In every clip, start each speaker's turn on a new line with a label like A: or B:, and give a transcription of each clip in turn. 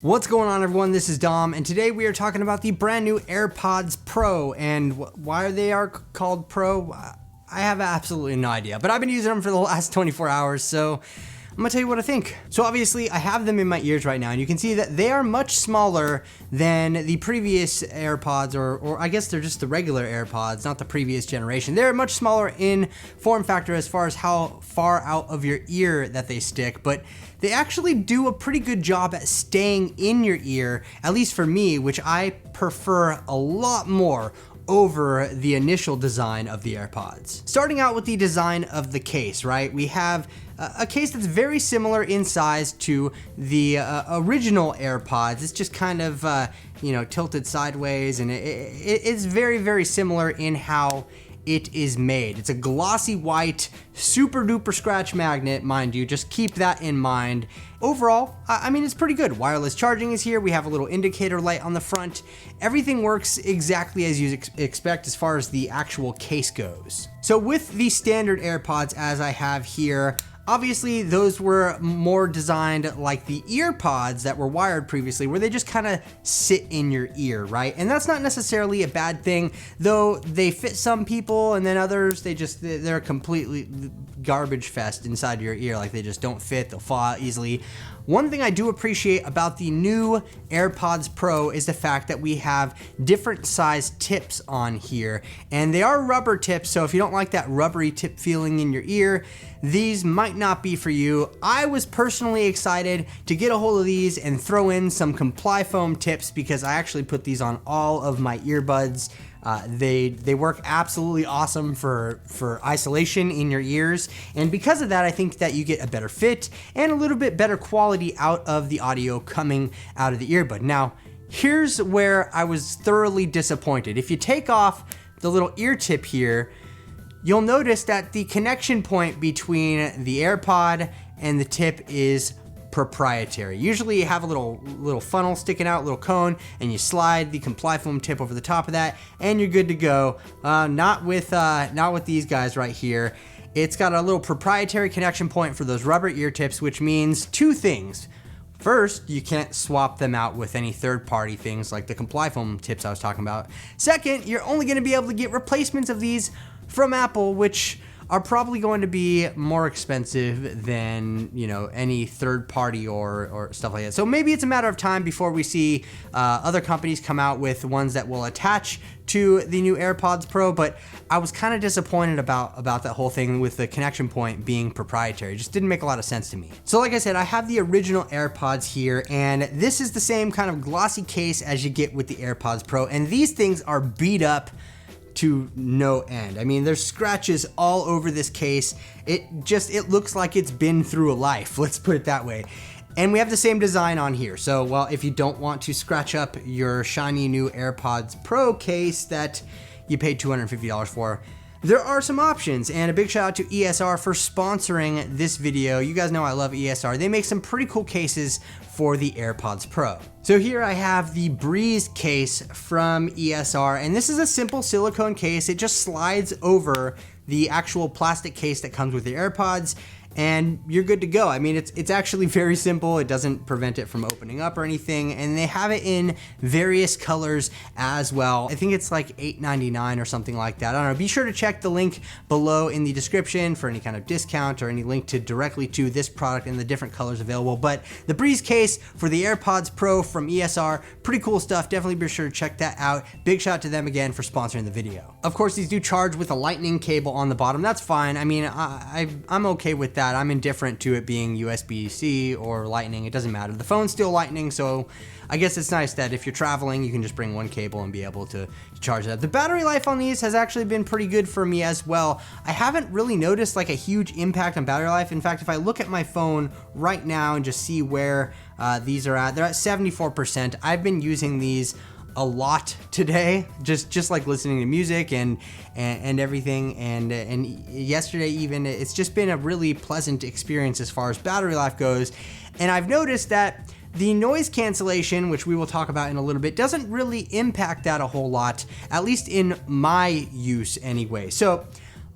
A: What's going on, everyone? This is Dom, and today we are talking about the brand new AirPods Pro. And why they are called Pro, I have absolutely no idea. But I've been using them for the last 24 hours, so I'm gonna tell you what I think. So obviously I have them in my ears right now, and you can see that they are much smaller than the previous AirPods, or I guess they're just the regular AirPods, not the previous generation. They're much smaller in form factor as far as how far out of your ear that they stick, but they actually do a pretty good job at staying in your ear, at least for me, which I prefer a lot more over the initial design of the AirPods. Starting out with the design of the case, right? We have a case that's very similar in size to the original AirPods. It's just kind of, tilted sideways, and it's very, very similar in how it is made. It's a glossy white, super duper scratch magnet, mind you, just keep that in mind. Overall, I mean, it's pretty good. Wireless charging is here. We have a little indicator light on the front. Everything works exactly as you expect as far as the actual case goes. So with the standard AirPods as I have here, obviously those were more designed like the earpods that were wired previously, where they just kind of sit in your ear, right? And that's not necessarily a bad thing, though they fit some people, and then others, they're completely garbage fest inside your ear. Like, they just don't fit, they'll fall out easily. One thing I do appreciate about the new AirPods Pro is the fact that we have different size tips on here, and they are rubber tips, so if you don't like that rubbery tip feeling in your ear, these might not be for you. I was personally excited to get a hold of these and throw in some Comply Foam tips, because I actually put these on all of my earbuds. They work absolutely awesome for isolation in your ears, and because of that, I think that you get a better fit and a little bit better quality out of the audio coming out of the earbud. Now, here's where I was thoroughly disappointed. If you take off the little ear tip here, you'll notice that the connection point between the AirPod and the tip is proprietary. Usually you have a little funnel sticking out, a little cone, and you slide the Comply Foam tip over the top of that, and you're good to go. Not with these guys right here. It's got a little proprietary connection point for those rubber ear tips, which means two things. First, you can't swap them out with any third-party things like the Comply Foam tips I was talking about. Second, you're only going to be able to get replacements of these from Apple, which are probably going to be more expensive than, any third party or stuff like that. So maybe it's a matter of time before we see other companies come out with ones that will attach to the new AirPods Pro, but I was kind of disappointed about that whole thing with the connection point being proprietary. It just didn't make a lot of sense to me. So like I said, I have the original AirPods here, and this is the same kind of glossy case as you get with the AirPods Pro, and these things are beat up to no end. I mean, there's scratches all over this case. It looks like it's been through a life, let's put it that way. And we have the same design on here. So, well, if you don't want to scratch up your shiny new AirPods Pro case that you paid $250 for, there are some options, and a big shout out to ESR for sponsoring this video. You guys know I love ESR. They make some pretty cool cases for the AirPods Pro. So here I have the Breeze case from ESR, and this is a simple silicone case. It just slides over the actual plastic case that comes with the AirPods, and you're good to go. I mean, it's actually very simple. It doesn't prevent it from opening up or anything, and they have it in various colors as well. I think it's like $8.99 or something like that. I don't know. Be sure to check the link below in the description for any kind of discount or any link directly to this product and the different colors available. But the Breeze case for the AirPods Pro from ESR, pretty cool stuff. Definitely be sure to check that out. Big shout out to them again for sponsoring the video. Of course, these do charge with a lightning cable on the bottom. That's fine. I mean, I'm okay with that. I'm indifferent to it being USB-C or lightning. It doesn't matter. The phone's still lightning, so I guess it's nice that if you're traveling, you can just bring one cable and be able to charge that. The battery life on these has actually been pretty good for me as well. I haven't really noticed like a huge impact on battery life. In fact, if I look at my phone right now and just see where these are at, they're at 74%. I've been using these a lot today, just like listening to music and everything, and yesterday even. It's just been a really pleasant experience as far as battery life goes. And I've noticed that the noise cancellation, which we will talk about in a little bit, doesn't really impact that a whole lot, at least in my use anyway. So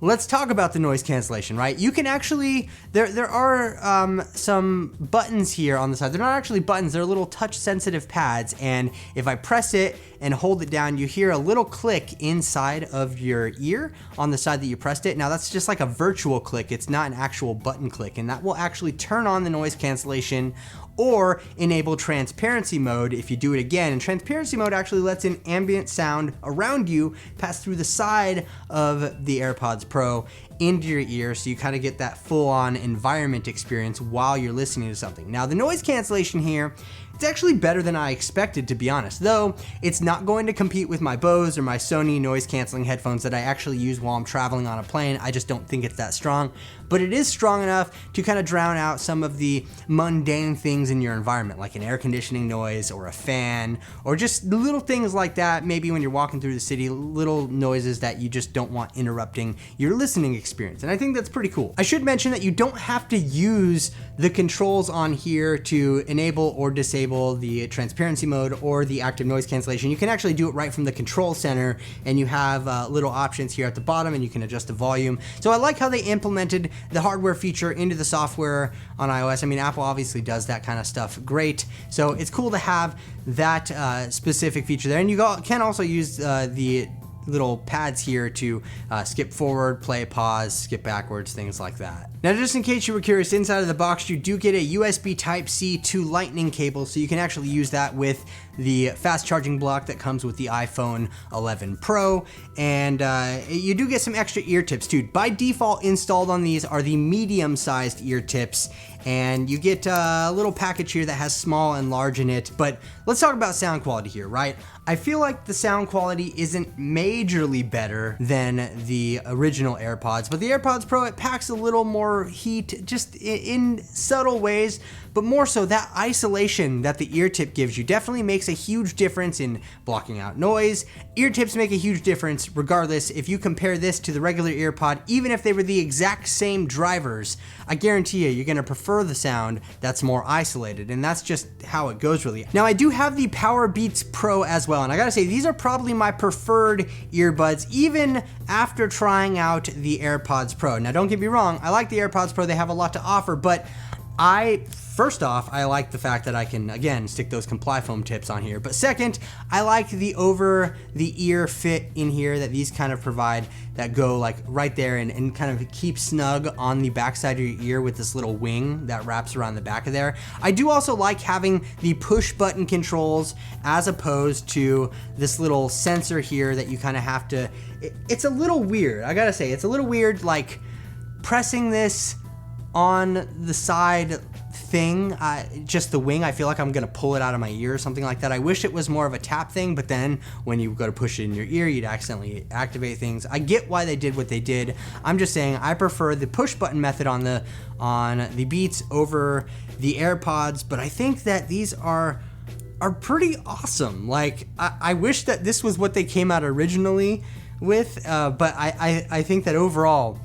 A: let's talk about the noise cancellation, right? You can actually, there are some buttons here on the side. They're not actually buttons, they're little touch sensitive pads. And if I press it and hold it down, you hear a little click inside of your ear on the side that you pressed it. Now that's just like a virtual click. It's not an actual button click, and that will actually turn on the noise cancellation or enable transparency mode if you do it again. And transparency mode actually lets in ambient sound around you pass through the side of the AirPods Pro into your ear, so you kind of get that full-on environment experience while you're listening to something. Now the noise cancellation here, it's actually better than I expected, to be honest, though it's not going to compete with my Bose or my Sony noise canceling headphones that I actually use while I'm traveling on a plane. I just don't think it's that strong, but it is strong enough to kind of drown out some of the mundane things in your environment, like an air conditioning noise or a fan, or just little things like that. Maybe when you're walking through the city, little noises that you just don't want interrupting your listening experience. And I think that's pretty cool. I should mention that you don't have to use the controls on here to enable or disable the transparency mode or the active noise cancellation. You can actually do it right from the control center, and you have little options here at the bottom, and you can adjust the volume. So I like how they implemented the hardware feature into the software on iOS. I mean, Apple obviously does that kind of stuff great, so it's cool to have that specific feature there. And you can also use the little pads here to skip forward, play, pause, skip backwards, things like that. Now, just in case you were curious, inside of the box you do get a USB Type-C to Lightning cable, so you can actually use that with the fast charging block that comes with the iPhone 11 Pro, and you do get some extra ear tips too. By default, installed on these are the medium-sized ear tips, and you get a little package here that has small and large in it. But let's talk about sound quality here, right? I feel like the sound quality isn't majorly better than the original AirPods, but the AirPods Pro, it packs a little more heat just in subtle ways, but more so that isolation that the ear tip gives you definitely makes a huge difference in blocking out noise. Ear tips make a huge difference regardless. If you compare this to the regular EarPod, even if they were the exact same drivers, I guarantee you're gonna prefer the sound that's more isolated, and that's just how it goes really. Now, I do have the Powerbeats Pro as well, and I gotta say, these are probably my preferred earbuds, even after trying out the AirPods Pro. Now, don't get me wrong, I like the AirPods Pro, they have a lot to offer, but first off, I like the fact that I can, again, stick those comply foam tips on here. But second, I like the over the ear fit in here that these kind of provide, that go like right there and kind of keep snug on the backside of your ear with this little wing that wraps around the back of there. I do also like having the push button controls as opposed to this little sensor here that you kind of have to, it's a little weird. I gotta say, it's a little weird, like pressing this on the side thing, just the wing, I feel like I'm gonna pull it out of my ear or something like that. I wish it was more of a tap thing, but then when you go to push it in your ear, you'd accidentally activate things. I get why they did what they did. I'm just saying I prefer the push button method on the Beats over the AirPods, but I think that these are pretty awesome. Like, I wish that this was what they came out originally with, but I think that overall,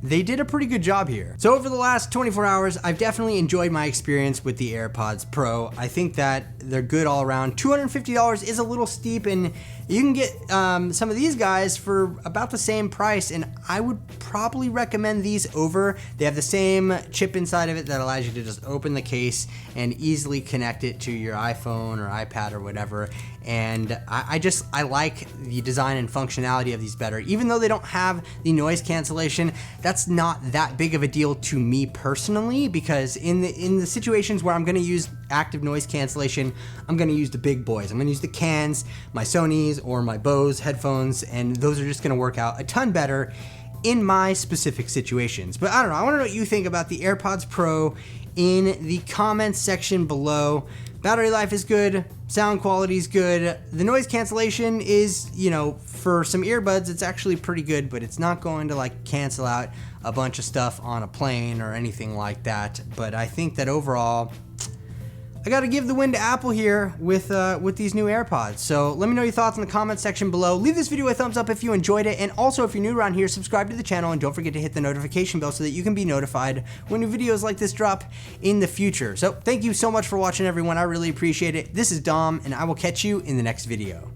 A: they did a pretty good job here. So over the last 24 hours, I've definitely enjoyed my experience with the AirPods Pro. I think that they're good all around. $250 is a little steep, and you can get some of these guys for about the same price, and I would probably recommend these over. They have the same chip inside of it that allows you to just open the case and easily connect it to your iPhone or iPad or whatever. And I like the design and functionality of these better. Even though they don't have the noise cancellation, that's not that big of a deal to me personally, because in the situations where I'm gonna use active noise cancellation, I'm gonna use the big boys. I'm gonna use the Cans, my Sonys, or my Bose headphones, and those are just gonna work out a ton better in my specific situations. But I don't know, I wanna know what you think about the AirPods Pro in the comments section below. Battery life is good, sound quality is good. The noise cancellation is, you know, for some earbuds, it's actually pretty good, but it's not going to like cancel out a bunch of stuff on a plane or anything like that. But I think that overall, I gotta give the win to Apple here with these new AirPods. So let me know your thoughts in the comments section below. Leave this video a thumbs up if you enjoyed it, and also if you're new around here, subscribe to the channel and don't forget to hit the notification bell so that you can be notified when new videos like this drop in the future. So thank you so much for watching, everyone. I really appreciate it. This is Dom, and I will catch you in the next video.